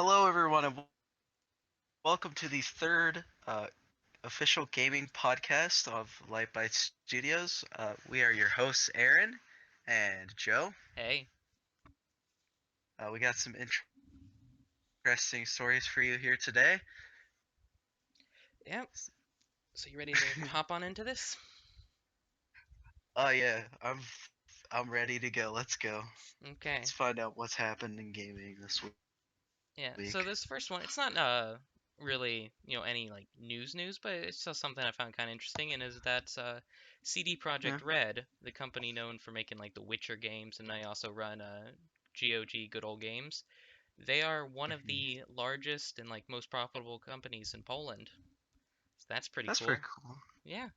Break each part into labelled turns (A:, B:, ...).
A: Hello, everyone, and welcome to the third official gaming podcast of LyteByte Studios. We are your hosts, Aaron and Joe.
B: Hey,
A: We got some interesting stories for you here today.
B: yeah. So you ready to hop on into this?
A: Oh yeah, I'm ready to go. Let's go.
B: Okay.
A: Let's find out what's happened in gaming this
B: Yeah. So
A: week.
B: this first one, it's not really any like news, but it's just something I found kind of interesting, and is that CD
A: Yeah.
B: Projekt Red, the company known for making like the Witcher games, and they also run GOG Good Old Games. They are one of
A: Mhm.
B: the largest and like most profitable companies in Poland. So that's pretty
A: That's pretty
B: cool.
A: cool.
B: Yeah.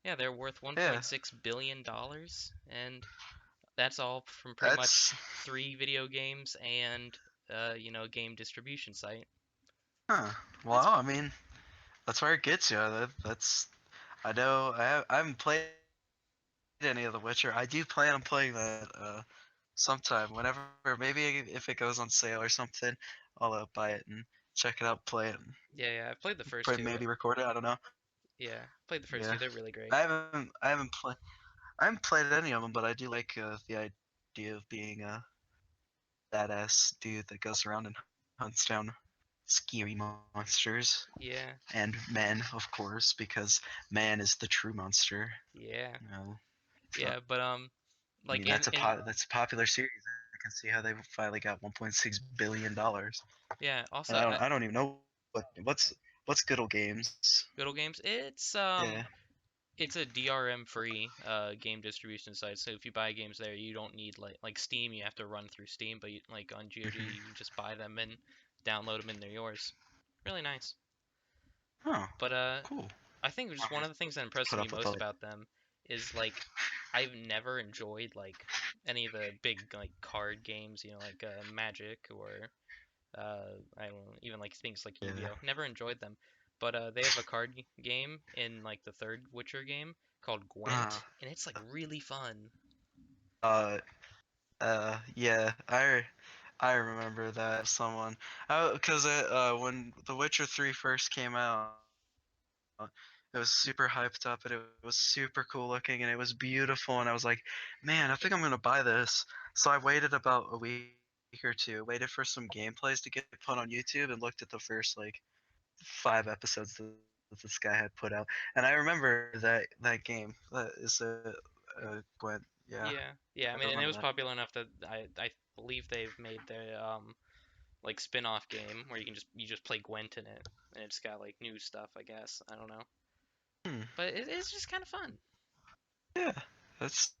B: Yeah, they're worth
A: Yeah,
B: 1.6 billion dollars, and that's all from pretty
A: that's
B: much three video games and a game distribution site.
A: huh.
B: That's
A: Well, I mean, that's where it gets you. That's I know I haven't played any of The Witcher. I do plan on playing that sometime. Whenever, maybe if it goes on sale or something, I'll buy it and check it out, play it, and
B: yeah. I've played the first two.
A: maybe record it. I don't know.
B: Yeah, played the first
A: Yeah,
B: two. They're really great.
A: I haven't played any of them, but I do like the idea of being a badass dude that goes around and hunts down scary monsters
B: Yeah,
A: and men, of course, because man is the true monster.
B: yeah,
A: You know, so
B: yeah. But
A: I
B: like
A: mean,
B: in
A: that's a popular series. I can see how they finally got 1.6 billion dollars.
B: yeah.
A: And
B: Also,
A: I don't even know what's good old games.
B: Good Old Games.
A: Yeah.
B: It's a DRM free game distribution site. So if you buy games there, you don't need like Steam. You have to run through Steam, but like on GOG,
A: Hmm.
B: you can just buy them and download them, and they're yours. Really nice.
A: Oh,
B: But
A: cool.
B: I think just one of the things that impresses
A: Put
B: me
A: up with
B: most
A: all.
B: about them is like I've never enjoyed like any of the big like card games, like Magic or I don't know, even like things like
A: Yeah.
B: Yu-Gi-Oh. Never enjoyed them, but they have a card game in like the third Witcher game called
A: Uh,
B: Gwent, and it's like really fun.
A: uh, yeah. I remember that someone. Because when The Witcher 3 first came out, it was super hyped up and it was super cool looking and it was beautiful and I was like, man, I think I'm gonna buy this. So I waited about a week or two, waited for some gameplays to get put on YouTube and looked at the first like 5 episodes that this guy had put out. And I remember that game. That is a Gwent. Yeah,
B: Yeah, yeah. I
A: I
B: mean, and it
A: remember
B: was
A: that.
B: popular enough that I believe they've made their like spin-off game where you just play Gwent in it, and it's got like new stuff, I guess. I don't know,
A: Hmm.
B: but it's just kind of fun.
A: Yeah, that's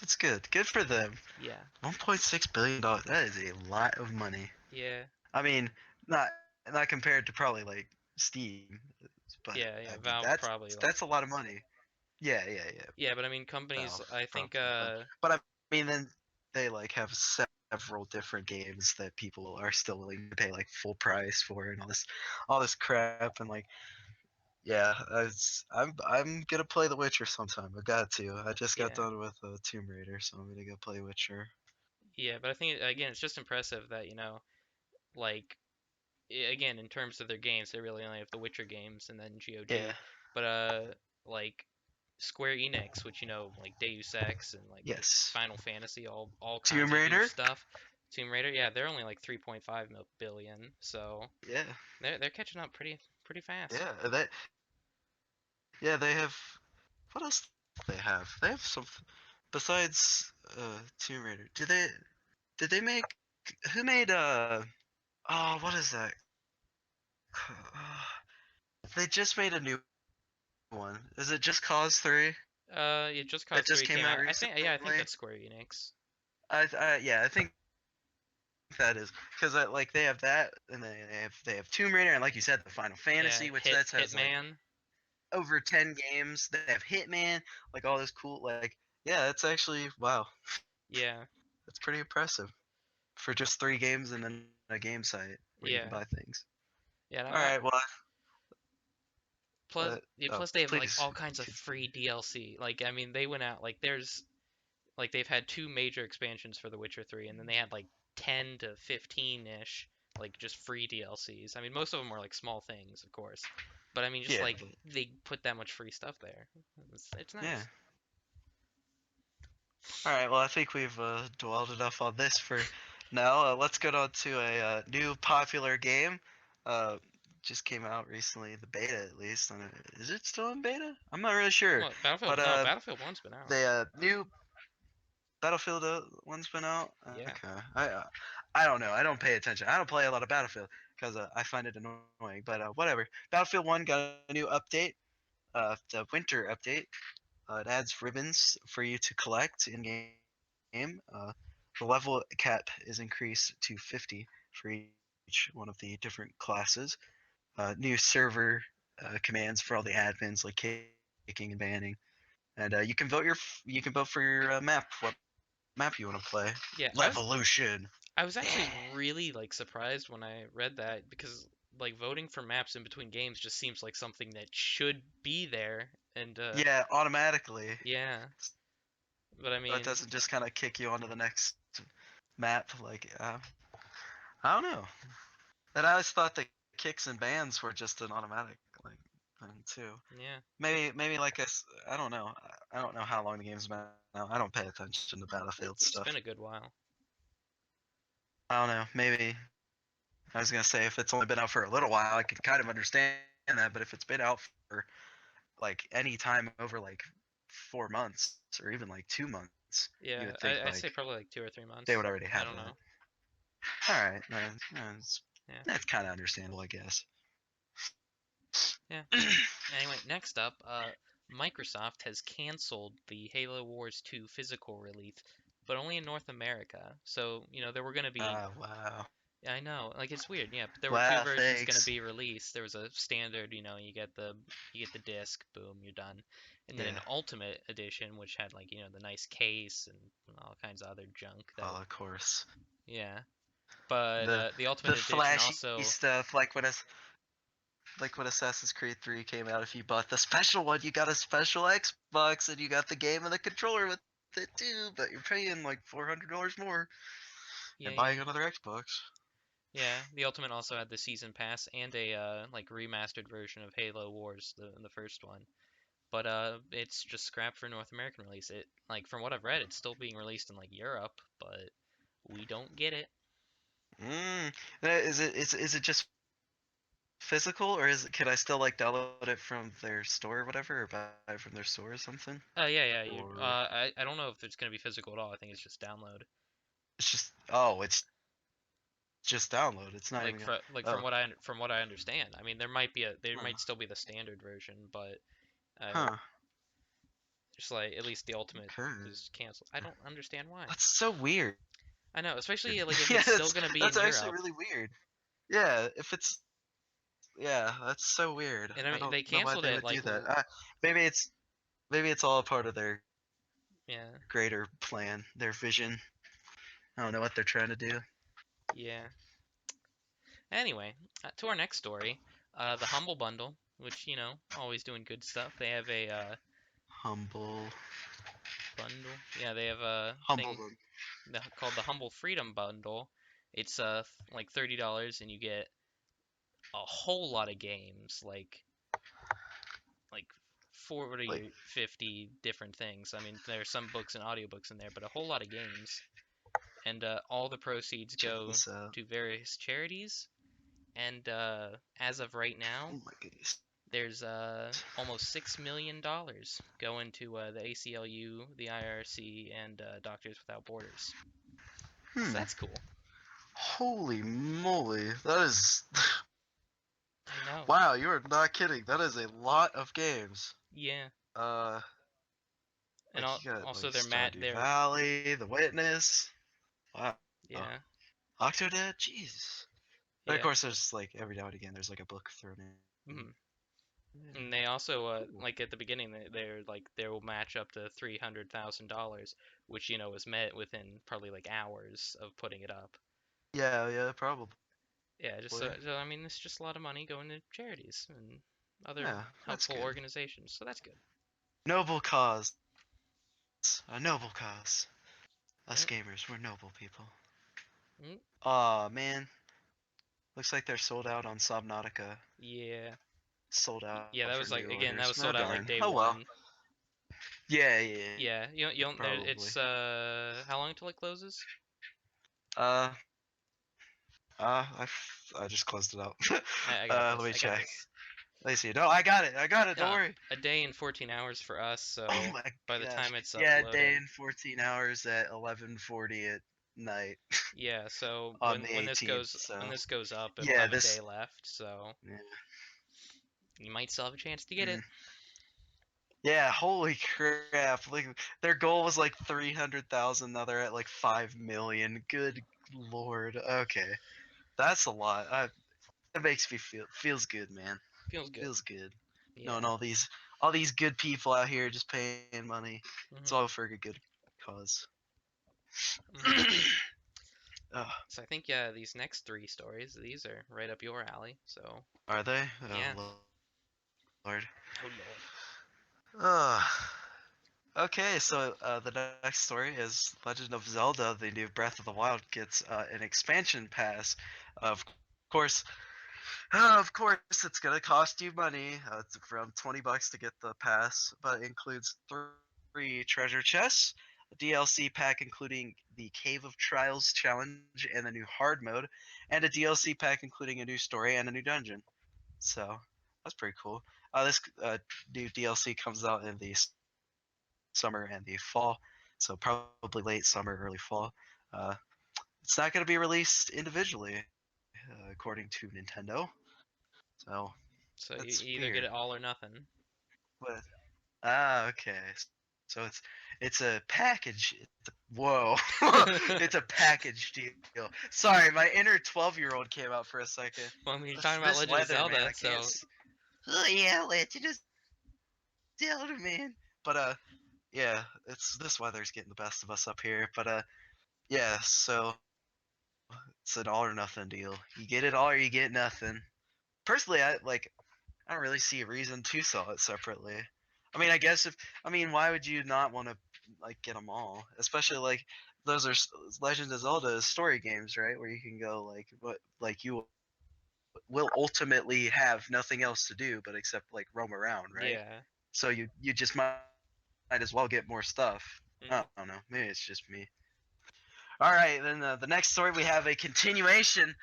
A: that's good. Good for them.
B: Yeah,
A: 1.6 billion dollars. That is a lot of money.
B: yeah,
A: I mean, not not compared to probably like Steam, but
B: yeah,
A: I
B: yeah.
A: mean
B: Valve probably like
A: that's a lot of money. Yeah, yeah, yeah.
B: yeah, but I mean companies.
A: Valve
B: I think
A: probably, but I mean then they like have several different games that people are still willing to pay like full price for and all this crap and like yeah, I'm gonna play The Witcher sometime. I got to. I just got
B: yeah,
A: done with Tomb Raider, so I'm gonna go play Witcher.
B: yeah. But I think again, it's just impressive that like again in terms of their games, they really only have the Witcher games and then
A: Yeah.
B: GOG. But like Square Enix, which like Deus Ex and like
A: Yes.
B: Final Fantasy, all kinds
A: Tomb
B: of huge
A: Raider.
B: stuff. Tomb Raider, yeah, they're only like 3.5 billion, so
A: Yeah.
B: they're catching up pretty fast.
A: Yeah. Yeah, they have. What else do they have? They have some besides Tomb Raider. Did they make who made oh what is that? They just made a new one. Is it just Cause 3
B: It Just
A: that
B: Cause
A: just
B: 3
A: came
B: came
A: out
B: out. I think
A: recently?
B: that's Square Enix.
A: I yeah, I think that is because like they have that and they have Tomb Raider and like you said the Final
B: Yeah,
A: Fantasy which that has like
B: Hitman.
A: over 10 games. They have Hitman, like all this cool like yeah, it's actually wow.
B: Yeah,
A: That's pretty impressive for just 3 games and then a game site where you can
B: yeah,
A: buy things.
B: yeah.
A: All right, well,
B: Plus they have like
A: please.
B: all kinds of free DLC. Like I mean, they went out like there's like they've had two major expansions for The Witcher 3, and then they had like 10 to 15 ish like just free DLCs. I mean, most of them were like small things, of course, but I mean, just
A: Yeah,
B: like
A: but
B: they put that much free stuff there. It's
A: yeah.
B: nice.
A: All right. Well, I think we've dwelled enough on this for now. Let's get on to a new popular game. Uh, just came out recently, the beta at least. And is it still in beta? I'm not really sure.
B: Well, Battlefield,
A: But
B: no, Battlefield One's been out.
A: the new Battlefield one's been out.
B: Yeah,
A: Okay. I don't know. I don't pay attention. I don't play a lot of Battlefield because I find it annoying. But whatever. Battlefield One got a new update. The winter update. It adds ribbons for you to collect in game. The level cap is increased to 50 for each one of the different classes. New server commands for all the admins like kicking and banning, and you can vote for your map, what map you want to play.
B: yeah.
A: Revolution.
B: I was
A: Yeah.
B: actually really like surprised when I read that because like voting for maps in between games just seems like something that should be there. And
A: Yeah, automatically.
B: yeah, but I
A: So it
B: mean,
A: doesn't just kind of kick you onto the next map. Like, I don't know. And I always thought that kicks and bans were just an automatic like thing too.
B: yeah,
A: Maybe like I don't know. I don't know how long the game's been out. I don't pay attention to Battlefield
B: it's
A: stuff.
B: been a good while.
A: I don't know. Maybe I was gonna say if it's only been out for a little while, I could kind of understand that. But if it's been out for like any time over like 4 months or even like 2 months, you would think
B: Yeah,
A: like
B: I'd say probably like 2 or 3 months.
A: they would already
B: I
A: have
B: don't
A: that.
B: know.
A: All right, man.
B: Yeah,
A: That's kind of understandable, I guess.
B: yeah. Anyway, next up, Microsoft has canceled the Halo Wars 2 physical release, but only in North America. So, there were going to be.
A: Wow.
B: Yeah, I know, like it's weird, yeah, but there were two
A: Wow,
B: versions going to
A: thanks.
B: be released. There was a standard, you get the disc, boom, you're done. And then an
A: Yeah.
B: ultimate edition which had like, the nice case and all kinds of other junk that
A: Well, of course.
B: yeah. But
A: The
B: the ultimate
A: the
B: edition
A: flashy
B: also.
A: stuff, like when Assassin's Creed 3 came out, if you bought the special one, you got a special Xbox and you got the game and the controller with it too, but you're paying like $400 more and
B: Yeah,
A: buying
B: yeah.
A: another Xbox.
B: Yeah, the Ultimate also had the season pass and a like remastered version of Halo Wars, the first one. But it's just scrapped for North American release. It like from what I've read, it's still being released in like Europe, but we don't get it.
A: Mm. Is it just physical or can I still like download it from their store or whatever or buy it from their store or something?
B: Yeah, yeah.
A: Or
B: I don't know if it's gonna be physical at all. I think it's just download.
A: it's just download. It's not even gonna oh.
B: From what I understand. I mean, there
A: Huh.
B: might still be the standard version, but uh,
A: Huh.
B: just like at least the Ultimate
A: Okay.
B: is canceled. I don't understand why.
A: That's so weird.
B: I know,
A: Yeah,
B: especially like if it's
A: that's
B: still gonna be
A: that's
B: in
A: actually
B: Europe.
A: really weird. Yeah, if it's yeah, that's so weird.
B: And I
A: I
B: mean,
A: don't
B: they
A: know why
B: canceled
A: they
B: it
A: would
B: like,
A: do that. Maybe it's maybe it's all a part of their greater
B: yeah,
A: plan, their vision. I don't know what they're trying to do.
B: yeah. Anyway, to our next story, the Humble Bundle, which always doing good stuff. They have a
A: Humble,
B: bundle. Yeah, they have a
A: humble
B: thing
A: them.
B: called the Humble Freedom Bundle. It's like $30, and you get a whole lot of games, like 40 or
A: Like
B: 50 different things. I mean, there's some books and audiobooks in there, but a whole lot of games. And all the proceeds
A: check
B: go
A: this out.
B: to various charities. And as of right now,
A: Oh my goodness.
B: there's almost $6 million going to the ACLU, the IRC, and Doctors Without Borders. So
A: Hmm.
B: that's cool.
A: Holy moly. That is
B: I know.
A: wow, you are not kidding. That is a lot of games.
B: Yeah.
A: Uh
B: And
A: like you got
B: also
A: like
B: they're Matt.
A: Stardew
B: They're
A: Valley, The Witness. Wow.
B: yeah,
A: Octodad, jeez. But of
B: yeah.
A: course, there's like every now and again, there's like a book thrown in.
B: hmm
A: Yeah,
B: And they also
A: cool.
B: like at the beginning they're like they will match up to $300,000, which was met within probably like hours of putting it up.
A: Yeah, probably.
B: Yeah, just so I mean it's just a lot of money going to charities and other
A: Yeah, that's
B: helpful
A: good.
B: organizations. So that's good.
A: Noble cause. A noble cause. Us
B: Yep.
A: gamers, we're noble people.
B: Mm,
A: Aw, man. Looks like they're sold out on Subnautica.
B: Yeah.
A: Sold out for
B: Yeah, that
A: new
B: was like
A: orders.
B: again,
A: Oh
B: that was sold
A: darn.
B: out like
A: Oh
B: day
A: well.
B: one.
A: Yeah,
B: Yeah, you don't there
A: probably.
B: it's how long till it closes?
A: Uh, I just closed it out.
B: I got
A: Let
B: this.
A: me
B: I got
A: check.
B: this.
A: Let me see. No, I got it. I got it. Don't
B: Uh,
A: worry.
B: a day and 14 hours for us,
A: Oh
B: so
A: my
B: by the
A: gosh.
B: time it's
A: Yeah, a day
B: uploaded.
A: and 14 hours at 11:40 at night
B: Yeah, so
A: on the 18th.
B: when
A: So
B: this goes up, it'll
A: yeah,
B: have a day
A: this.
B: left, so
A: Yeah.
B: you might still have a chance to get
A: Mm.
B: it.
A: Yeah, holy crap. Like their goal was like 300,000, now they're at like 5 million. Good lord. Okay. That's a lot. That makes me feels good, man.
B: Feels good.
A: Feels good.
B: Yeah.
A: Knowing all these good people out here just paying money. It's all
B: Mhm.
A: for a good cause.
B: Mhm.
A: Ugh,
B: So I think yeah, these next three stories, these are right up your alley. So
A: are they?
B: yeah.
A: Oh lord.
B: Oh Lord.
A: Okay, so the next story is Legend of Zelda: The New Breath of the Wild gets an expansion pass. Of course, of course, it's gonna cost you money. It's around $20 to get the pass, but it includes three treasure chests, a DLC pack including the Cave of Trials challenge and the new hard mode, and a DLC pack including a new story and a new dungeon. So that's pretty cool. This new DLC comes out in the summer and the fall, so probably late summer, early fall. Uh, it's not going to be released individually, according to Nintendo. So
B: So
A: that's
B: you
A: weird.
B: either get it all or nothing.
A: But okay, so it's a package. Whoa, it's a package deal. Sorry, my inner 12-year-old came out for a second.
B: Well, I mean, you're
A: This
B: talking about
A: this
B: Legend of
A: weather, man, I
B: Zelda,
A: can't.
B: so
A: Oh yeah, Legend of Zelda, man. But yeah, this weather's getting the best of us up here. But yeah, so it's an all or nothing deal. You get it all or you get nothing. Personally, I don't really see a reason to sell it separately. I mean, I guess, why would you not want to like get them all? Especially like those are Legend of Zelda story games, right? Where you can go like what like you will ultimately have nothing else to do but except like roam around, right?
B: yeah.
A: So you just might as well get more stuff. I don't know. Maybe
B: Mhm.
A: it's just me. All right, then the next story we have a continuation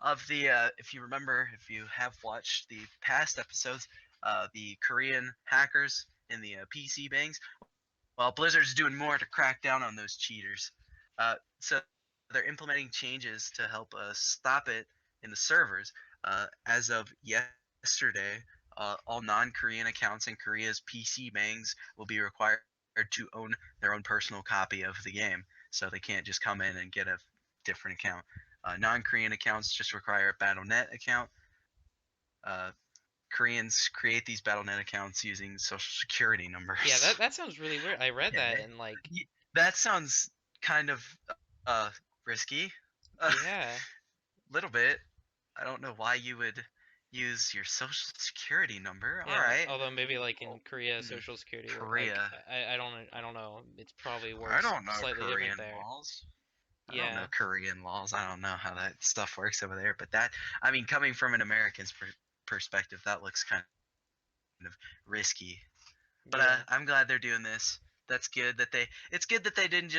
A: of the if you remember, if you have watched the past episodes, the Korean hackers in the PC bangs. Well, Blizzard's doing more to crack down on those cheaters. So they're implementing changes to help stop it in the servers. As of yesterday, all non-Korean accounts in Korea's PC bangs will be required to own their own personal copy of the game, so they can't just come in and get a different account. Non-Korean accounts just require a BattleNet account. Koreans create these BattleNet accounts using social security numbers.
B: Yeah, that sounds really weird. I read
A: Yeah,
B: that and like,
A: that sounds kind of risky. A
B: yeah,
A: little bit. I don't know why you would use your social security number. All
B: yeah.
A: right.
B: Although maybe like
A: Well,
B: in Korea, Social Security work like
A: Korea.
B: I don't know. It's probably
A: I
B: works
A: don't know
B: slightly different
A: Korean
B: there.
A: laws. I don't know
B: Yeah,
A: Korean laws. I don't know how that stuff works over there. But coming from an American's perspective, that looks kind of risky. But I'm glad
B: yeah,
A: they're doing this. That's good that it's good that they didn't just like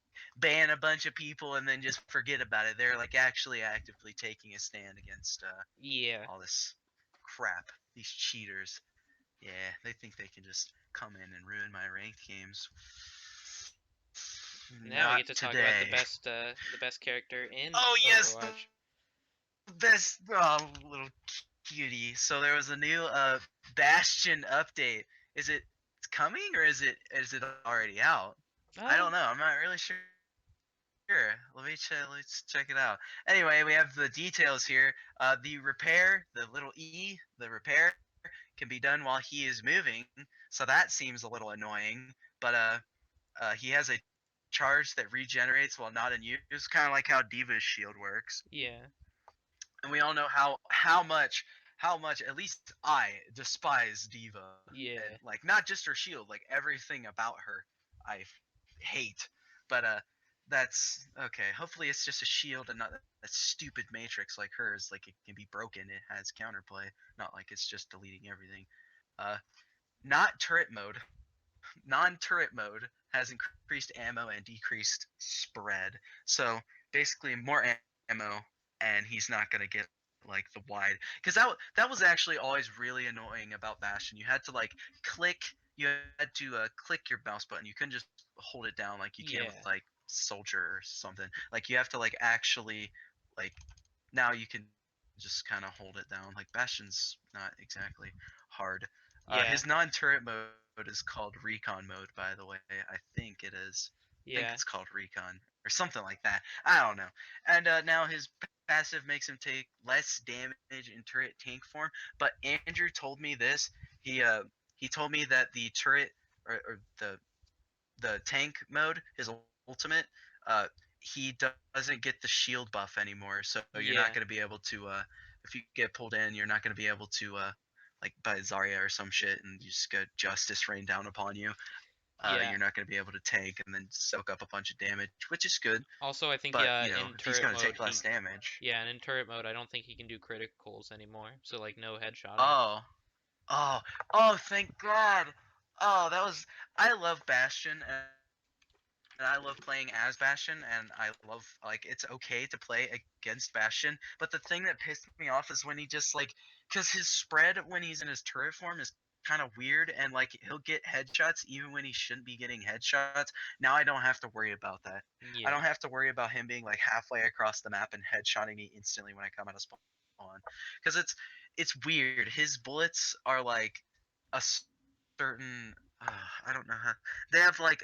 A: ban a bunch of people and then just forget about it. They're like actually actively taking a stand against
B: yeah,
A: all this crap. These cheaters. Yeah, they think they can just come in and ruin my ranked games. Not
B: now we get to talk
A: today.
B: about the best character in
A: Oh yes, the
B: Overwatch.
A: best little cutie. So there was a new Bastion update. Is it coming or is it already out? I don't know.
B: Um,
A: I'm not really sure. Let's check it out. Anyway, we have the details here. The repair, the little E, the repair can be done while he is moving. So that seems a little annoying. But he has a charge that regenerates while not in use, kind of like how Diva's shield works.
B: yeah,
A: And we all know how much at least I despise Diva, and like not
B: yeah,
A: just her shield, like everything about her I hate. But the that's okay. Hopefully, it's just a shield and not a stupid matrix like hers. Like it can be broken. It has counterplay, not like it's just deleting everything. Uh, not turret mode. Non-turret mode has increased ammo and decreased spread. So basically, more ammo, and he's not gonna get like the wide. Because that was actually always really annoying about Bastion. You had to like click. You had to click your mouse button. You couldn't just hold it down like you can with like
B: Yeah,
A: Soldier or something. Like you have to like actually like now you can just kind of hold it down. Like Bastion's not exactly hard. His
B: yeah,
A: non-turret mode is called Recon mode, by the way. I think it is. I think it's called
B: yeah,
A: Recon or something like that. I don't know. And now his passive makes him take less damage in turret tank form. But Andrew told me this. He uh he told me that the turret or the tank mode, his ultimate, he doesn't get the shield buff anymore. So you're not going to be able
B: yeah,
A: to if you get pulled in, you're not going to be able to like by Zarya or some shit and you just get justice rain down upon you. You're not
B: yeah.
A: going to be able to tank and then soak up a bunch of damage, which is good.
B: Also, I think
A: But you
B: yeah,
A: know, if
B: in
A: he's going
B: turret
A: to take
B: mode
A: less
B: he
A: damage.
B: yeah, and in turret mode I don't think he can do criticals anymore. So like no headshotting.
A: Oh, oh, oh! Thank God. Oh, that was. I love Bastion and I love playing as Bastion and I love like it's okay to play against Bastion. But the thing that pissed me off is when he just like, because his spread when he's in his turret form is kind of weird and like he'll get headshots even when he shouldn't be getting headshots. Now I don't have to worry about that. I don't have to worry about
B: Yeah.
A: him being like halfway across the map and headshotting me instantly when I come out of spawn. Because it's weird. His bullets are like a certain I don't know how they have like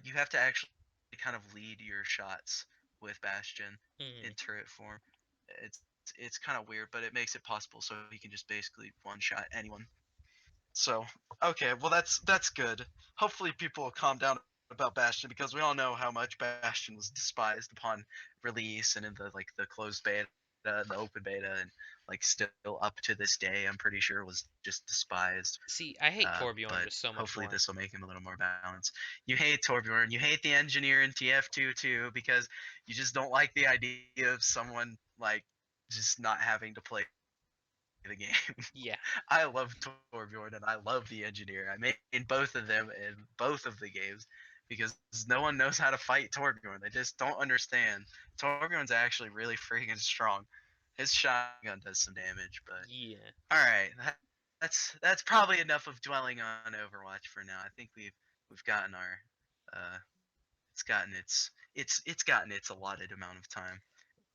A: you have to actually kind of lead your shots with Bastion in turret form.
B: Hmm.
A: It's kind of weird, but it makes it possible so he can just basically one shot anyone. So okay, well that's good. Hopefully people will calm down about Bastion because we all know how much Bastion was despised upon release and in the like the closed beta and the open beta and like still up to this day. I'm pretty sure it was just despised.
B: See, I
A: But
B: hate
A: hopefully
B: Torbjorn
A: this
B: just
A: will
B: so
A: make
B: much
A: him a little
B: more.
A: more balanced. You hate Torbjorn, you hate the engineer in TF2 too, because you just don't like the idea of someone like just not having to play the game. I love
B: Yeah.
A: Torbjorn and I love the engineer. I main both of them in both of the games because no one knows how to fight Torbjorn. They just don't understand. Torbjorn's actually really freaking strong. His shotgun does some damage, but all right,
B: Yeah.
A: that's probably enough of dwelling on Overwatch for now. I think we've gotten our it's gotten its allotted amount of time.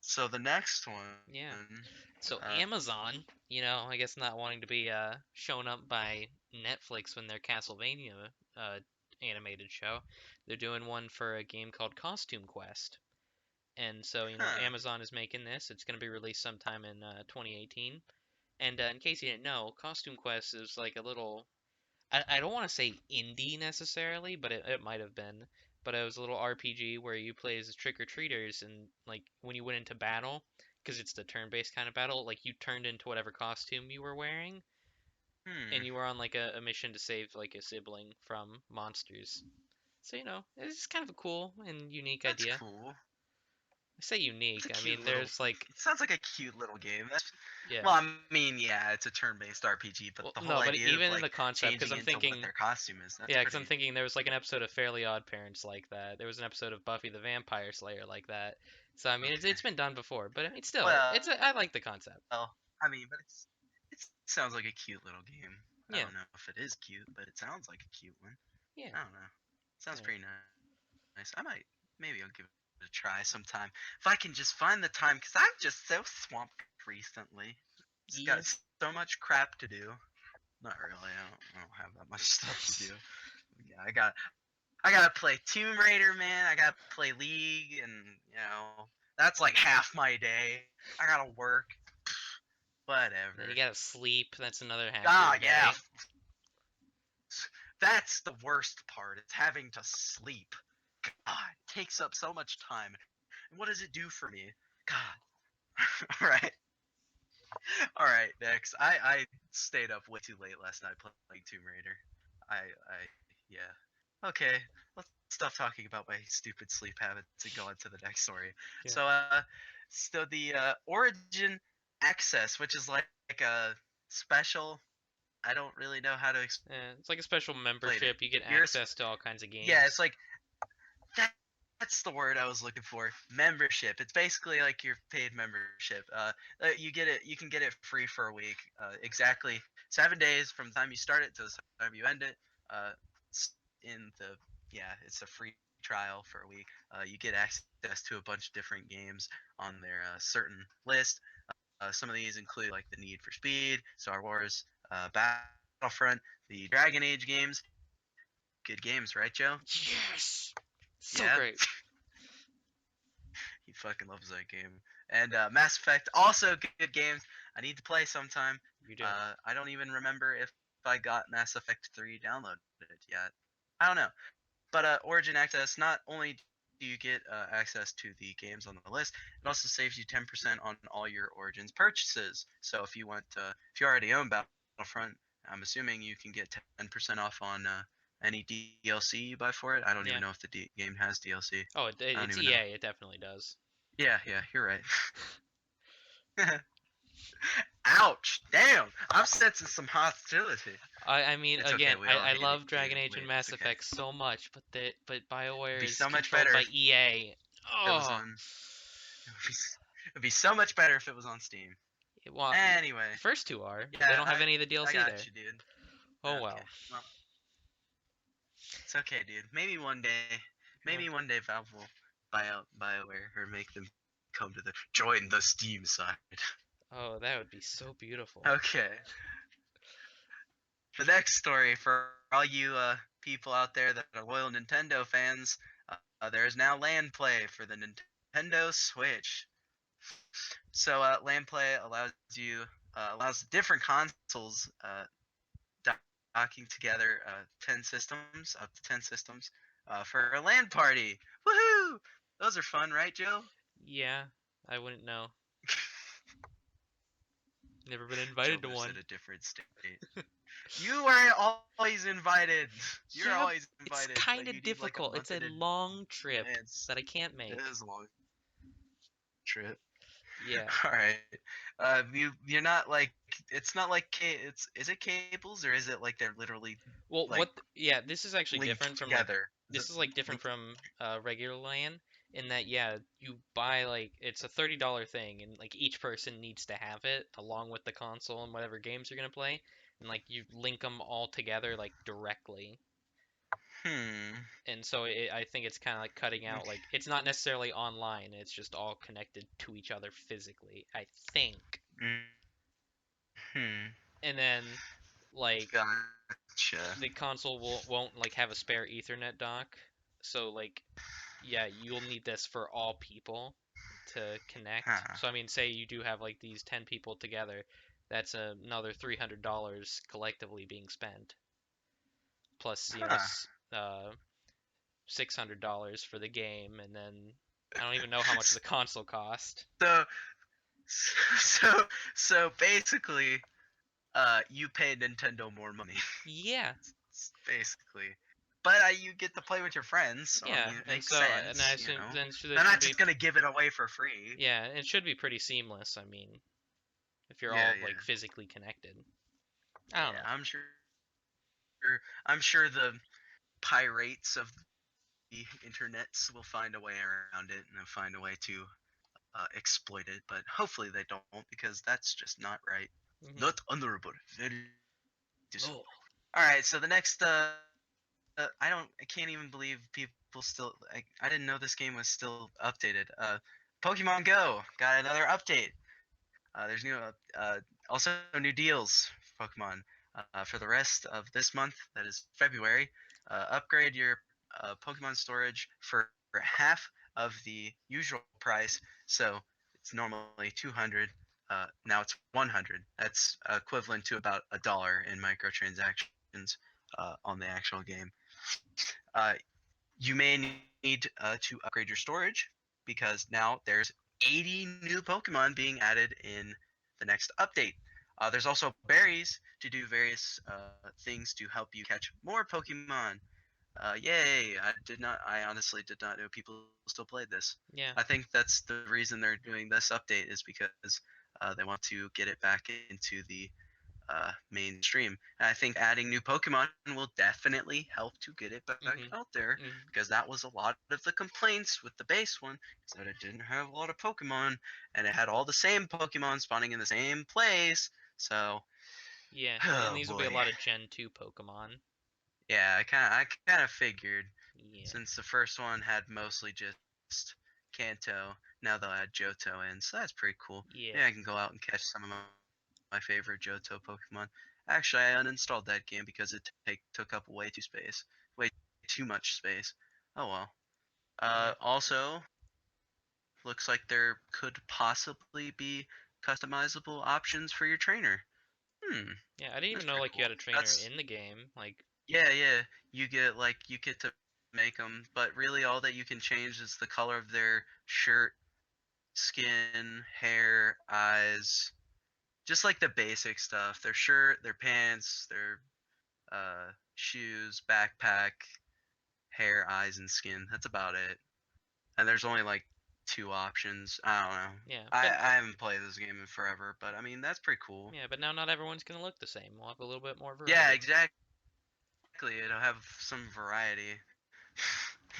A: So the next one,
B: Yeah. So
A: uh,
B: Amazon, I guess not wanting to be shown up by Netflix when their Castlevania uh animated show, they're doing one for a game called Costume Quest. And so,
A: huh?
B: Amazon is making this. It's going to be released sometime in 2018. And in case you didn't know, Costume Quest is like a little, I don't want to say indie necessarily, but it might have been. But it was a little RPG where you play as trick-or-treaters, and like when you went into battle, because it's the turn-based kind of battle, like you turned into whatever costume you were wearing, and
A: Hmm.
B: you were on like a mission to save like a sibling from monsters. So, it's kind of a cool and unique
A: That's
B: idea.
A: cool.
B: I say
A: It's
B: unique,
A: a
B: I
A: cute
B: mean,
A: little.
B: there's like,
A: It sounds like a cute little game. That's
B: yeah.
A: well, I mean, yeah, it's a turn-based RPG, but the
B: Well,
A: whole
B: no, but
A: idea of
B: even
A: like
B: in the concept,
A: changing
B: because I'm
A: into what their
B: thinking,
A: costume is—that's
B: yeah, because
A: pretty.
B: I'm thinking there was like an episode of Fairly Odd Parents like that. There was an episode of Buffy the Vampire Slayer like that. So I mean, it's
A: Okay.
B: been done before, but I mean, still,
A: Well,
B: I like the concept.
A: I mean, but it sounds like a cute little game. I don't
B: Yeah,
A: know if it is cute, but it sounds like a cute one. I
B: yeah,
A: don't know. Sounds
B: yeah.
A: pretty nice. Maybe I'll give it a try sometime if I can just find the time because I'm just so swamped recently. Just got so much crap to
B: Yeah.
A: do. Not really. I don't have that much stuff to do. Yeah, I gotta play Tomb Raider, man. I gotta play League, and that's like half my day. I gotta work. Whatever.
B: Then you gotta sleep. That's another
A: Ah,
B: half of
A: yeah.
B: your day.
A: That's the worst part. It's having to sleep. God, it takes up so much time. And what does it do for me? God. All right. All right, next. I stayed up way too late last night playing Tomb Raider. I yeah. Okay, let's stop talking about my stupid sleep habits and go on to the next story.
B: Yeah.
A: So the Origin Access, which is like a special. I don't really know how to explain
B: It's like a special
A: it.
B: membership. You get
A: You're,
B: access to all kinds of
A: yeah, it's
B: games.
A: like that's the word I was looking for. Membership. It's basically like your paid membership. You get it. You can get it free for a week. Exactly 7 days from the time you start it to the time you end it. Uh, in the it's a free trial for a week. You get access to a bunch of different games on their certain list. Some of these include like the Need for Speed, Star Wars, Battlefront, the Dragon Age games. Good games, right, Joe?
B: Yes. So
A: Yeah.
B: great.
A: He fucking loves that game. And Mass Effect, also good games. I need to play sometime.
B: You do.
A: I don't even remember if I got Mass Effect 3 downloaded yet. I don't know. But Origin Access, not only do you get access to the games on the list, it also saves you 10% on all your Origins purchases. So if you already own Battlefront, I'm assuming you can get 10% off on any DLC you buy for it. I don't even
B: Yeah.
A: know if the game has DLC.
B: Oh,
A: I don't
B: it's
A: even know.
B: EA. It definitely does.
A: Yeah, you're right. Ouch! Damn! I'm sensing some hostility.
B: I mean,
A: It's okay.
B: again,
A: We all
B: I
A: hate it.
B: love Dragon Age and
A: It's
B: Mass
A: okay.
B: Effect so much, but
A: It'd
B: BioWare
A: be
B: is
A: so much
B: controlled
A: better
B: by
A: if
B: EA.
A: it was
B: Oh,
A: on. It'd be so much better if it was on Steam.
B: well,
A: Anyway,
B: the first two are. They
A: yeah,
B: don't have any of the
A: I
B: DLC
A: got
B: there.
A: you, dude.
B: Oh
A: Okay,
B: well.
A: well, it's okay, dude. Maybe one day,
B: Yeah.
A: Valve will buy out BioWare or make them come to the join the Steam side.
B: Oh, that would be so beautiful.
A: Okay. The next story for all you people out there that are loyal Nintendo fans, there is now LAN play for the Nintendo Switch. So LAN play allows different consoles docking together 10 systems, up to 10 systems, for a LAN party. Woohoo! Those are fun, right, Joe?
B: Yeah, I wouldn't know. Never been
A: Joe
B: invited to
A: lives in
B: one.
A: a different state. You are always invited. You're
B: Yeah,
A: always
B: it's
A: invited,
B: kind
A: but you
B: of
A: need like a
B: difficult. It's
A: month
B: a
A: in
B: long trip
A: advance.
B: that I can't
A: It
B: make.
A: is a long trip.
B: Yeah.
A: All right. You're not like it's not like it's is it cables or is it like they're literally
B: Well,
A: like
B: yeah, this is actually
A: linked
B: different from like
A: together? Is it
B: this is like different
A: linked?
B: from regular LAN in that yeah, you buy like it's a $30 thing and like each person needs to have it along with the console and whatever games you're gonna play and like you link them all together like directly.
A: Hmm.
B: And so I think it's kind of like cutting out like it's not necessarily online, it's just all connected to each other physically, I think.
A: Hmm.
B: And then like
A: Gotcha.
B: the console won't like have a spare Ethernet dock. So like yeah, you'll need this for all people to connect.
A: Huh.
B: So I mean, say you do have like these 10 people together, that's another $300 collectively being spent. Plus,
A: Huh.
B: $600 for the game, and then I don't even know how much the console cost.
A: So so basically, you pay Nintendo more money.
B: Yeah,
A: Basically. But you get to play with your friends, so I
B: yeah,
A: mean it
B: and
A: makes
B: so and I
A: sense, you
B: assume
A: know.
B: then there
A: They're
B: should
A: not
B: be
A: just gonna give it away for free.
B: yeah, it should be pretty seamless. I mean, if you're
A: Yeah,
B: all like
A: yeah,
B: physically connected. I don't
A: yeah.
B: know.
A: I'm sure the pirates of the internets will find a way around it and they'll find a way to exploit it. But hopefully they don't because that's just not right.
B: Hmm.
A: Not honorable. Very
B: No.
A: dishonorable. All right. So the next, I can't even believe people still. I didn't know this game was still updated. Pokemon Go got another update. There's also new deals for Pokemon for the rest of this month. That is February. Upgrade your Pokemon storage for half of the usual price. So it's normally 200. Now it's 100. That's equivalent to about $1 in microtransactions on the actual game. Uh, you may need to upgrade your storage because now there's 80 new Pokemon being added in the next update. There's also berries to do various things to help you catch more Pokemon. Yay! I did not. I honestly did not know people still played this.
B: Yeah.
A: I think that's the reason they're doing this update is because they want to get it back into the mainstream. And I think adding new Pokemon will definitely help to get it back
B: Mhm.
A: out there
B: Mhm.
A: because that was a lot of the complaints with the base one is that it didn't have a lot of Pokemon and it had all the same Pokemon spawning in the same place. So,
B: Yeah, and
A: oh
B: these will be a
A: boy.
B: lot of Gen 2 Pokemon.
A: Yeah, I kind of figured
B: Yeah.
A: since the first one had mostly just Kanto, now they'll add Johto in, so that's pretty cool.
B: Yeah.
A: Maybe I can go out and catch some of my favorite Johto Pokemon. Actually, I uninstalled that game because it took up way too much space. Oh well.
B: Yeah.
A: Also, looks like there could possibly be customizable options for your trainer. Hmm,
B: Yeah, I didn't even
A: that's
B: know
A: pretty
B: like you
A: cool.
B: had a trainer
A: That's
B: in the game. Like,
A: yeah. You get to make them, but really all that you can change is the color of their shirt, skin, hair, eyes, just like the basic stuff. Their shirt, their pants, their shoes, backpack, hair, eyes, and skin. That's about it. And there's only like two options. I don't know.
B: yeah,
A: I haven't played this game in forever, but I mean that's pretty cool.
B: but now not everyone's gonna look the same. We'll have a little bit more
A: Yeah,
B: variety.
A: exactly. It'll have some variety.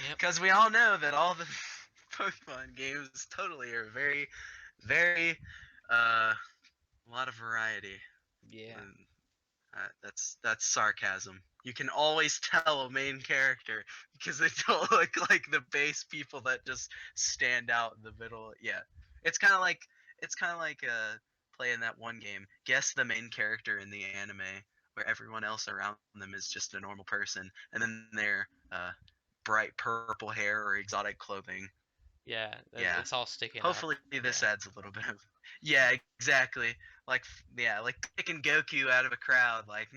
B: Yep.
A: Because we all know that all the Pokemon games totally are very, a lot of variety.
B: Yeah.
A: And that's sarcasm. You can always tell a main character because they don't look like the base people that just stand out in the middle. Yeah, it's kind of like playing that one game. Guess the main character in the anime, where everyone else around them is just a normal person, and then their bright purple hair or exotic clothing.
B: Yeah,
A: Yeah.
B: it's all sticking up.
A: Hopefully this
B: Yeah.
A: adds a little bit of. Yeah, exactly. Like yeah, like picking Goku out of a crowd. Like,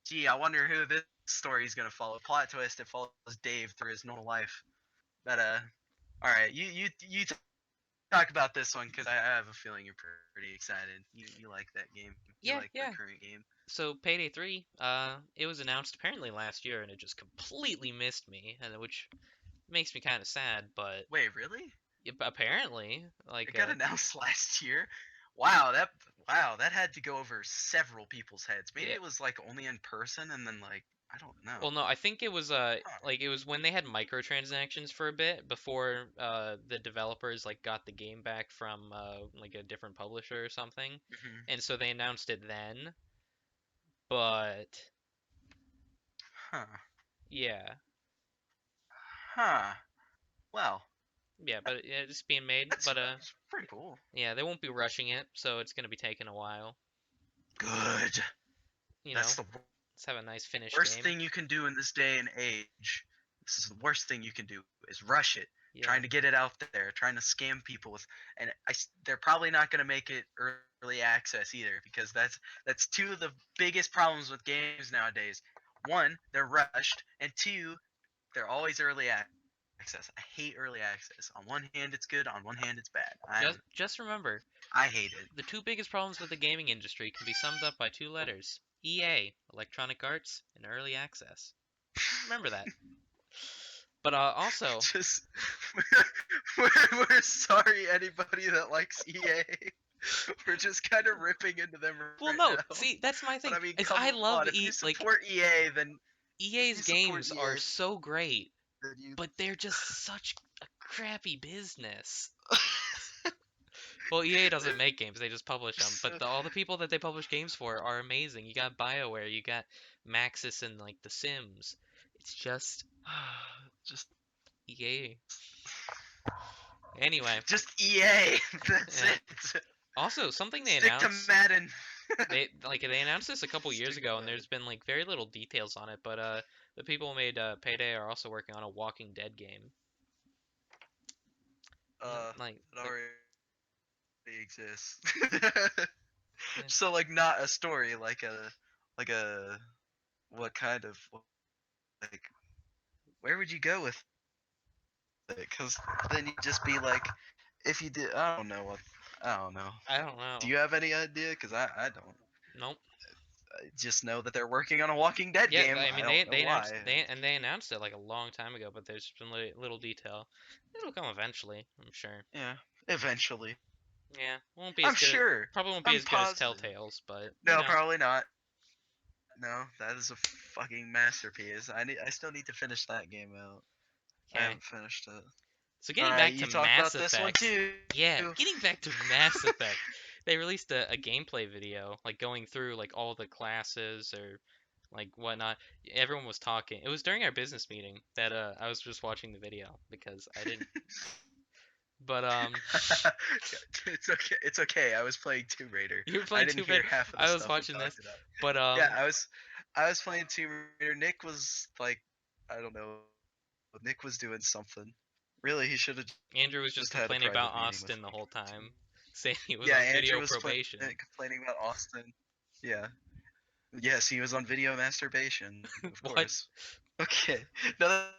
A: gee, I wonder who this story is gonna follow. Plot twist: it follows Dave through his normal life. But all right, you talk about this one because I have a feeling you're pretty excited. You like that game. You
B: Yeah,
A: like the
B: yeah.
A: current game.
B: So Payday 3, it was announced apparently last year and it just completely missed me, and which makes me kind of sad, but
A: Wait, really?
B: apparently, like
A: It got announced last year. Wow, that had to go over several people's heads. Maybe
B: yeah.
A: it was like only in person, and then like I don't know.
B: Well, no, I think it was
A: Huh.
B: like it was when they had microtransactions for a bit before the developers like got the game back from like a different publisher or something.
A: Hmm.
B: And so they announced it then, but
A: Huh.
B: yeah.
A: Huh. Well,
B: Yeah, but yeah, it's being made, but
A: that's pretty cool.
B: yeah, they won't be rushing it, so it's going to be taking a while.
A: Good.
B: You
A: That's
B: know,
A: the
B: let's have a nice finished
A: worst
B: game.
A: thing you can do in this day and age. This is the worst thing you can do is rush it,
B: Yeah.
A: trying to get it out there, trying to scam people with, and they're probably not going to make it early access either because that's two of the biggest problems with games nowadays. One, they're rushed, and two, they're always early access. I hate early access. On one hand, it's good. On one hand, it's bad.
B: Just remember,
A: I hate it.
B: the two biggest problems with the gaming industry can be summed up by two letters. EA, Electronic Arts, and early access. Remember that. But also,
A: Just we're sorry anybody that likes EA. We're just kind of ripping into them
B: well,
A: right
B: no,
A: now.
B: see, that's my
A: But
B: thing.
A: I mean,
B: Is
A: come
B: I love
A: on. If you
B: like
A: support EA, then if
B: EA's
A: you support
B: games are
A: EA,
B: so great,
A: then you.
B: but they're just such a crappy business. Well, EA doesn't make games; they just publish them. But
A: So-
B: all the people that they publish games for are amazing. You got BioWare, you got Maxis, and like The Sims. It's just
A: just
B: EA. Anyway,
A: just EA. That's
B: yeah.
A: it.
B: Also, something they
A: Stick to
B: announced,
A: Madden.
B: they announced this a couple years
A: Stick to
B: ago, and
A: Madden.
B: there's been like very little details on it. But the people who made Payday are also working on a Walking Dead game. Yeah, like
A: It already exists.
B: yeah.
A: So like not a story, like a what kind of like where would you go with it? Because then you'd just be like, if you did, I don't know.
B: I don't
A: Do
B: know.
A: you have any idea? Because I don't.
B: Nope.
A: just know that they're working on a Walking Dead
B: Yeah,
A: game.
B: I
A: I
B: mean
A: don't know
B: they announced
A: why.
B: they announced it like a long time ago, but there's been little detail. It'll come eventually, I'm sure.
A: Yeah, eventually.
B: Yeah, won't be
A: I'm
B: as good.
A: sure.
B: Probably won't be
A: I'm
B: as good as
A: positive.
B: Telltale's, but you
A: No,
B: know.
A: probably not. No, that is a fucking masterpiece. I still need to finish that game out. I
B: Okay.
A: haven't finished it.
B: So
A: All
B: getting
A: right,
B: back
A: you
B: to
A: talk
B: Mass
A: about this one
B: Effect.
A: too.
B: Yeah, getting back to Mass Effect. They released a gameplay video, like going through like all the classes or like whatnot. Everyone was talking. It was during our business meeting that I was just watching the video because I didn't. But
A: It's okay. It's okay. I was playing Tomb Raider.
B: you were
A: I
B: playing
A: didn't
B: Tomb
A: hear
B: Raider.
A: half of the
B: I was
A: stuff we
B: watching this,
A: talked about.
B: but
A: Yeah, I was playing Tomb Raider. Nick was like, I don't know. Nick was doing something. Really, he should have
B: Andrew was just
A: just had a
B: complaining about
A: private meeting with
B: Austin the
A: me.
B: whole time, saying he was
A: Yeah,
B: on
A: Andrew
B: video
A: was
B: probation.
A: complaining about Austin. Yeah. Yes, he was on video masturbation, of
B: What?
A: course. Okay. Nothing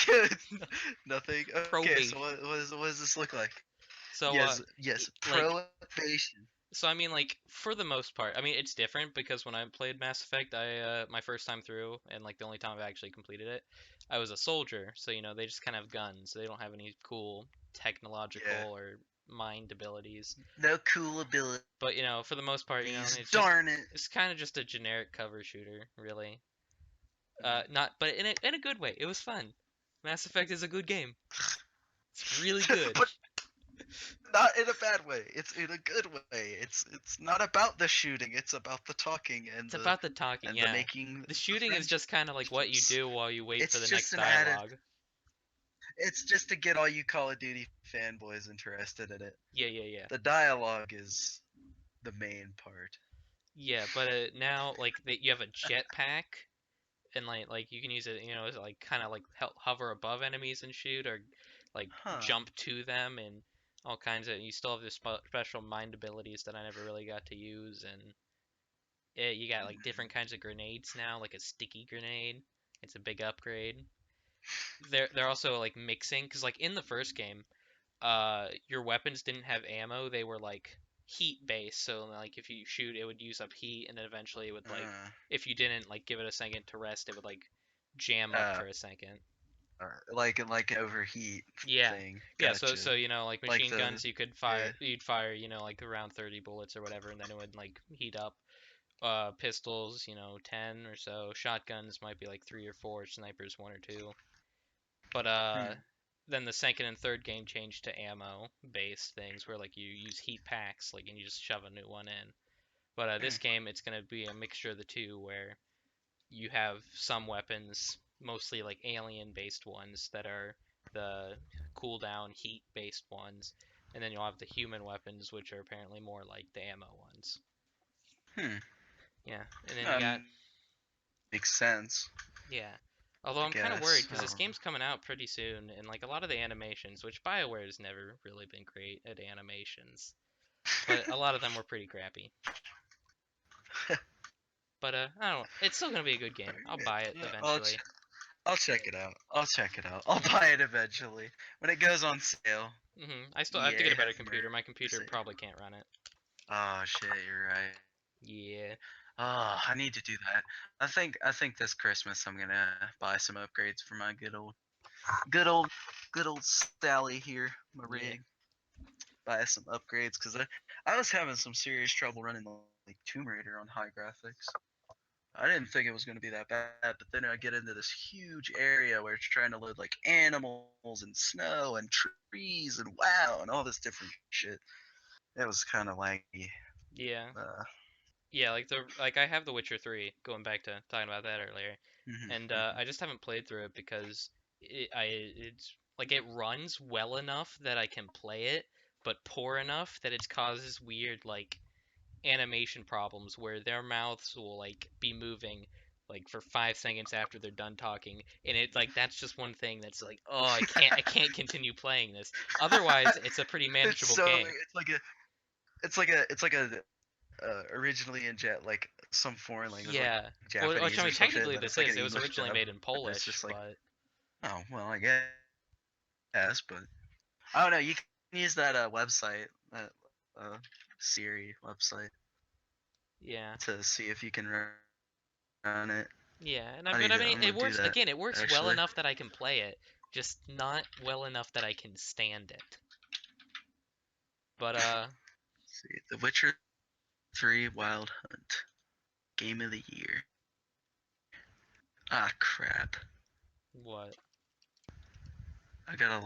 A: good. Nothing. Okay, so
B: Probation.
A: what does this look like?
B: So
A: Yes,
B: like
A: probation.
B: so I mean like for the most part, I mean it's different because when I played Mass Effect, I my first time through and like the only time I've actually completed it, I was a soldier. So you know, they just kind of have guns. They don't have any cool
A: Yeah.
B: technological or mind abilities.
A: No cool abilities.
B: But you know, for the most part, you know,
A: Darn it.
B: it's kind of just a generic cover shooter, really.
A: Mhm.
B: Not but in a good way. It was fun. Mass Effect is a good game. It's really good.
A: But not in a bad way. It's in a good way. It's not about the shooting. It's about the talking
B: It's about the talking,
A: and the
B: yeah.
A: making
B: The shooting is just kind of like what you
A: friendships.
B: do while you wait for
A: It's
B: the
A: just
B: next
A: an added.
B: dialogue.
A: It's just to get all you Call of Duty fanboys interested in it.
B: Yeah, yeah, yeah.
A: The dialogue is the main part.
B: Yeah, but now like you have a jetpack and like you can use it, you know, to like kind of like hover above enemies and shoot or like
A: Huh.
B: jump to them and all kinds of. You still have the special mind abilities that I never really got to use, and you got like different kinds of grenades now, like a sticky grenade. It's a big upgrade. They're also like mixing because like in the first game, your weapons didn't have ammo. They were like heat based. So like if you shoot, it would use up heat, and then eventually it would like
A: Uh,
B: if you didn't like give it a second to rest, it would like jam up
A: uh,
B: for a second.
A: like an overheat
B: Yeah.
A: thing.
B: Yeah, so
A: Gotcha.
B: you know, like
A: Like
B: machine
A: the
B: guns,
A: yeah.
B: you'd fire, you know, like around 30 bullets or whatever, and then it would like heat up. Pistols, you know, 10 or so. Shotguns might be like 3 or 4. Snipers, 1 or 2. But
A: Hmm.
B: then the second and third game changed to ammo based things where like you use heat packs, like and you just shove a new one in. But
A: Hmm.
B: this game, it's gonna be a mixture of the two, where you have some weapons, mostly like alien based ones that are the cooldown heat based ones, and then you'll have the human weapons, which are apparently more like the ammo ones.
A: Hmm.
B: Yeah, and then you got
A: Um, Makes sense.
B: yeah. Although
A: I
B: I'm kind of worried
A: guess.
B: because this game's coming out pretty soon, and like a lot of the animations, which BioWare has never really been great at animations, but a lot of them were pretty crappy. But I don't. It's still gonna be a good game. I'll buy it
A: Yeah,
B: eventually.
A: I'll check it out. I'll check it out. I'll buy it eventually when it goes on sale.
B: I have to get
A: Yeah,
B: a better
A: have
B: computer. My computer
A: mercy.
B: probably can't run it.
A: Oh shit, you're right.
B: Yeah.
A: Oh, I need to do that. I think this Christmas I'm gonna buy some upgrades for my good old good old Sally here, my
B: Yeah.
A: rig. Buy some upgrades because I was having some serious trouble running like Tomb Raider on high graphics. I didn't think it was going to be that bad, but then I get into this huge area where it's trying to load like animals and snow and trees and wow and all this different shit. It was kind of laggy.
B: Yeah.
A: Uh,
B: Yeah. Like I have The Witcher 3. Going back to talking about that earlier,
A: mhm,
B: and
A: mhm.
B: I just haven't played through it because it's like it runs well enough that I can play it, but poor enough that it causes weird like animation problems where their mouths will like be moving like for 5 seconds after they're done talking, and it like that's just one thing that's like, oh, I can't continue playing this. Otherwise, it's a pretty
A: it's
B: manageable
A: so
B: game.
A: it's like a originally in jet like some foreign language like
B: Yeah. Well, which
A: Japanese
B: I
A: or
B: mean,
A: some shit,
B: technically
A: and then
B: this
A: it's like an
B: is. It was
A: English
B: originally
A: dub,
B: made in
A: and it's
B: Polish,
A: just like,
B: but
A: oh well, I guess, but I don't know. You can use that website, that uh, Siri website.
B: Yeah.
A: to see if you can run it.
B: Yeah, and
A: I
B: but
A: need
B: I
A: to.
B: mean,
A: I'm
B: it
A: gonna do
B: works
A: that
B: again. It works well
A: actually.
B: enough that I can play it, just not well enough that I can stand it. But
A: Let's see, The Witcher 3 Wild Hunt Game of the Year. Ah, crap.
B: what?
A: I gotta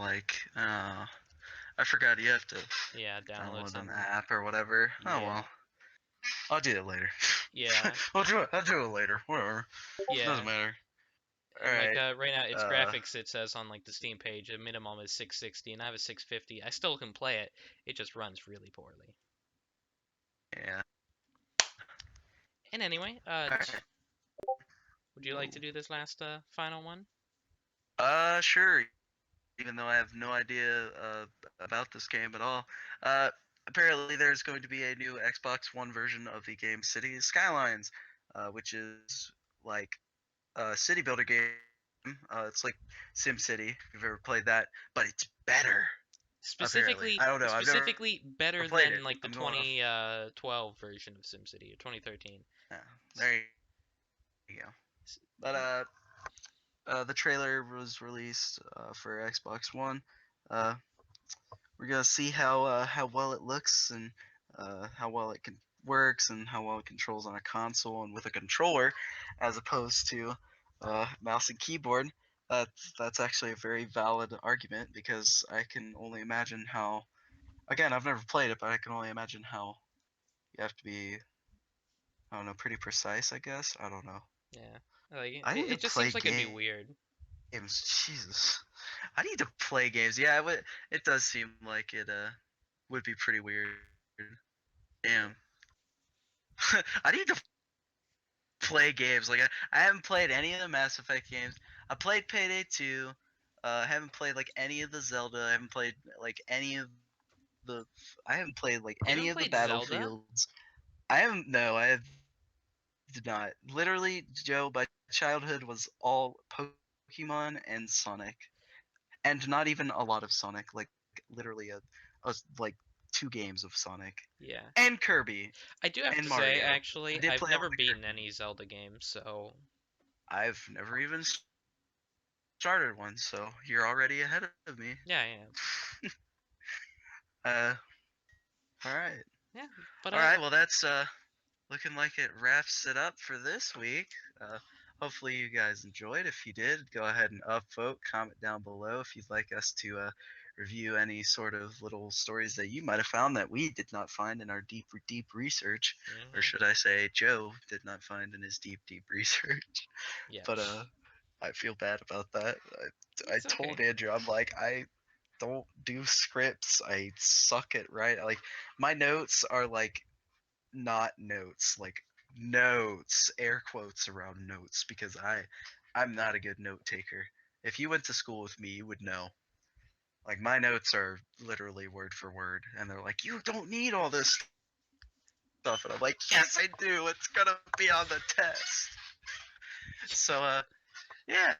A: I forgot you have to
B: Yeah, download
A: download an
B: something.
A: app or whatever. Oh
B: Yeah,
A: well, I'll do it later.
B: yeah,
A: I'll do it later. Whatever.
B: yeah.
A: Doesn't matter. All
B: And like
A: right.
B: right now, its
A: Uh,
B: graphics it says on like the Steam page, a minimum is 660, and I have a 650. I still can play it. It just runs really poorly.
A: yeah.
B: And anyway,
A: All right.
B: would you like to do this last final one?
A: Sure. Even though I have no idea about this game at all. Uh, apparently there's going to be a new Xbox One version of the game Cities Skylines, which is like a city builder game. It's like Sim City, if you've ever played that, but it's better. Apparently,
B: Specifically,
A: I don't know. I've never
B: specifically better
A: played
B: than
A: it.
B: like the
A: I'm going off.
B: 2012 version of SimCity or 2013.
A: Yeah, there you go. But the trailer was released for Xbox One. Uh, we're gonna see how well it looks and how well it can works and how well it controls on a console and with a controller, as opposed to mouse and keyboard. That's actually a very valid argument because I can only imagine how. Again, I've never played it, but I can only imagine how you have to be. I don't know, pretty precise. I guess I don't know.
B: Yeah, like
A: I need to
B: it just
A: play
B: seems like it'd be
A: games.
B: weird.
A: Jesus, I need to play games. Yeah, it does seem like it would be pretty weird.
B: Yeah.
A: Damn. I need to play games. I haven't played any of the Mass Effect games. I played Payday 2. I haven't played like any of the Zelda. I haven't played like any of the. I haven't played like
B: You
A: any
B: haven't
A: of the
B: played Zelda?
A: Battlefields. I haven't. No, I have did not. Literally, Joe, my childhood was all Pokemon and Sonic, and not even a lot of Sonic. Like literally like 2 games of Sonic
B: Yeah.
A: and Kirby
B: I do have
A: and
B: to say,
A: Mario. I
B: actually,
A: did
B: I've
A: play all
B: never
A: the
B: beaten
A: Kirby.
B: any Zelda games, so
A: I've never even started one, so you're already ahead of me.
B: yeah, yeah,
A: uh, all right,
B: yeah. But
A: all right. Well, that's looking like it wraps it up for this week. Uh, hopefully you guys enjoyed. If you did, go ahead and upvote, comment down below if you'd like us to review any sort of little stories that you might have found that we did not find in our deep research, or
B: hmm
A: should I say, Joe did not find in his deep research.
B: yeah,
A: But I feel bad about that. I
B: it's
A: told
B: okay.
A: Andrew, I'm like, I don't do scripts. I suck at writing. Like my notes are like not notes, like notes, air quotes around notes, because I'm not a good note taker. If you went to school with me, you would know. Like my notes are literally word for word, and they're like, you don't need all this stuff, and I'm like, yes, I do. It's gonna be on the test. So yeah.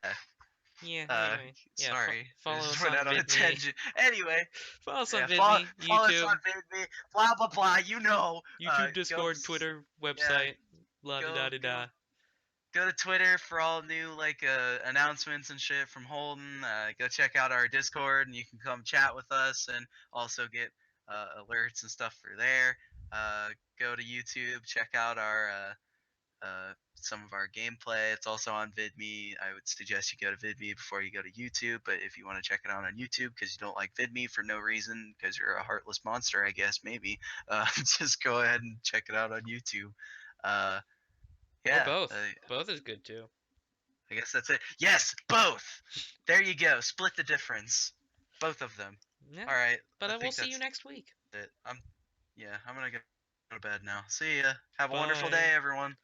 B: Yeah.
A: Uh,
B: Anyway, yeah.
A: sorry, I
B: Follow
A: just
B: us
A: went
B: on
A: out on a
B: VidMe.
A: tangent. Anyway,
B: Follow us on
A: yeah,
B: VidMe,
A: follow us
B: YouTube,
A: on VidMe, blah blah blah. You know,
B: YouTube,
A: go
B: Discord, Twitter,
A: yeah,
B: website, la da
A: go
B: da da
A: go
B: da.
A: go to Twitter for all new announcements and shit from Holden. Go check out our Discord, and you can come chat with us, and also get alerts and stuff for there. Uh, go to YouTube, check out our some of our gameplay. It's also on VidMe. I would suggest you go to VidMe before you go to YouTube. But if you want to check it out on YouTube because you don't like VidMe for no reason, because you're a heartless monster, I guess maybe, just go ahead and check it out on YouTube. Uh,
B: Or
A: yeah,
B: both. Both is good too.
A: I guess that's it. Yes, both. There you go. Split the difference. Both of them.
B: Yeah.
A: All right.
B: But
A: I
B: we'll
A: think
B: see you
A: that's
B: next week.
A: it. Yeah, I'm gonna go to bed now. See ya. Have a wonderful
B: Bye.
A: day, everyone.